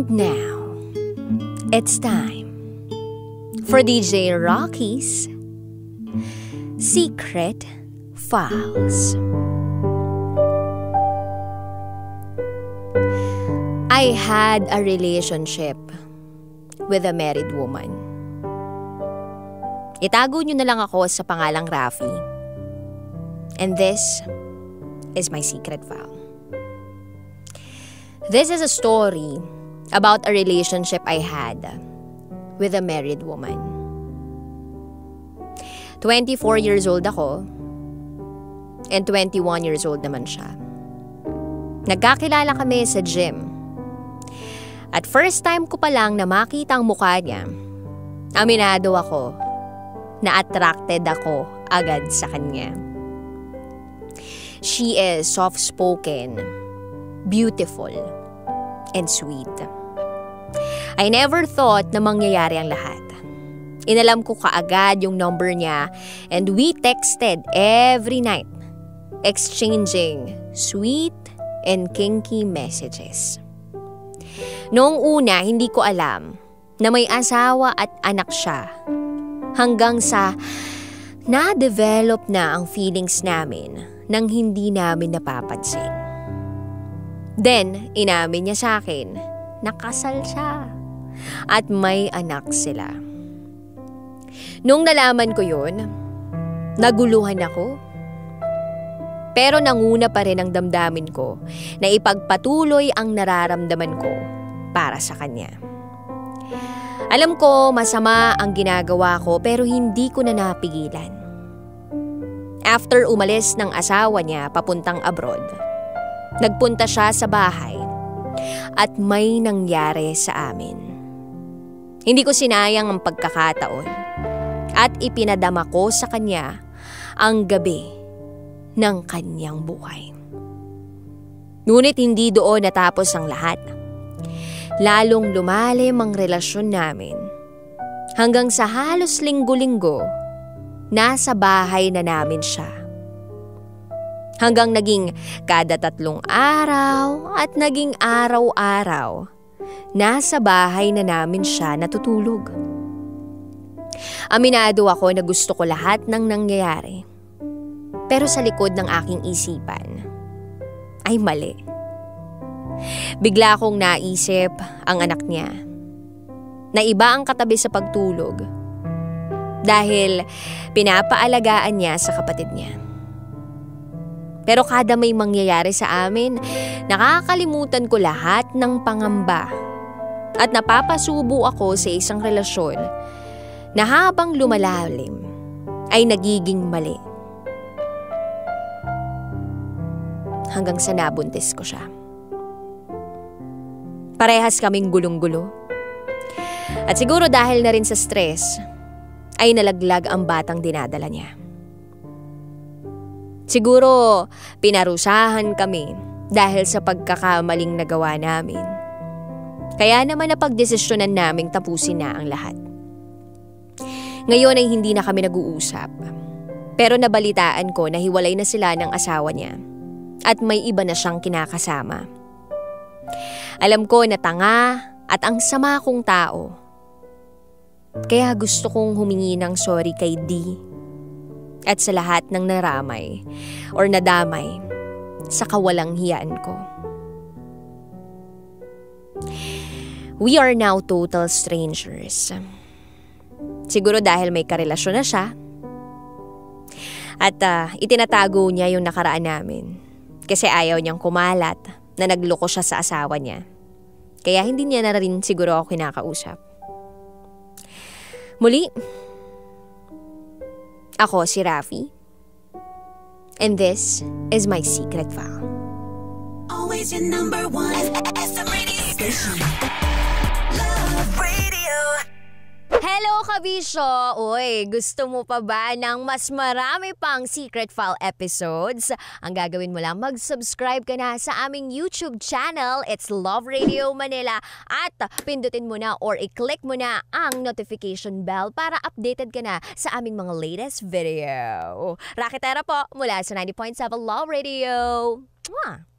And now, it's time for DJ Raqi's Secret Files. I had a relationship with a married woman. Itago nyo na lang ako sa pangalang Rafi. And this is my secret file. This is a story about a relationship I had with a married woman. 24 years old ako and 21 years old naman siya. Nagkakilala kami sa gym. At first time ko pa lang na makita ang mukha niya, aminado ako na attracted ako agad sa kanya. She is soft-spoken, beautiful, and sweet. I never thought na mangyayari ang lahat. Inalam ko kaagad yung number niya and we texted every night, exchanging sweet and kinky messages. Noong una, hindi ko alam na may asawa at anak siya hanggang sa na-develop na ang feelings namin nang hindi namin napapansin. Then, inamin niya sa akin, nakasal siya at may anak sila. Nung nalaman ko yun, naguluhan ako. Pero nanguna pa rin ang damdamin ko na ipagpatuloy ang nararamdaman ko para sa kanya. Alam ko masama ang ginagawa ko pero hindi ko na napigilan. After umalis ng asawa niya papuntang abroad, nagpunta siya sa bahay at may nangyari sa amin. Hindi ko sinayang ang pagkakataon at ipinadama ko sa kanya ang gabi ng kanyang buhay. Ngunit hindi doon natapos ang lahat. Lalong lumalim ang relasyon namin hanggang sa halos linggo-linggo nasa bahay na namin siya. Hanggang naging kada 3 araw at naging araw-araw, nasa bahay na namin siya natutulog. Aminado ako na gusto ko lahat ng nangyayari. Pero sa likod ng aking isipan, ay mali. Bigla akong naisip ang anak niya, na iba ang katabi sa pagtulog dahil pinapaalagaan niya sa kapatid niya. Pero kada may mangyayari sa amin, nakakalimutan ko lahat ng pangamba at napapasubo ako sa isang relasyon na habang lumalalim ay nagiging mali. Hanggang sa nabuntis ko siya. Parehas kaming gulong-gulo. At siguro dahil na rin sa stress, ay nalaglag ang batang dinadala niya. Siguro pinarusahan kami dahil sa pagkakamaling nagawa namin. Kaya naman napagdesisyonan naming tapusin na ang lahat. Ngayon ay hindi na kami nag-uusap. Pero nabalitaan ko na hiwalay na sila ng asawa niya at may iba na siyang kinakasama. Alam ko na tanga at ang sama kong tao. Kaya gusto kong humingi ng sorry kay D at sa lahat ng naramay or nadamay sa kawalang hiyaan ko. We are now total strangers. Siguro dahil may karelasyon na siya at itinatago niya yung nakaraan namin kasi ayaw niyang kumalat na nagloko siya sa asawa niya. Kaya hindi niya na rin siguro ako kinakausap. Muli, ako si Rafi. And this is my secret file. Always your number one SM radio station. Love Radio. Hello, kabisyo! Uy, gusto mo pa ba ng mas marami pang Secret File episodes? Ang gagawin mo lang, mag-subscribe ka na sa aming YouTube channel. It's Love Radio Manila. At pindutin mo na or i-click mo na ang notification bell para updated ka na sa aming mga latest video. Raqi Terra po, mula sa 90.7 Love Radio. Mwah!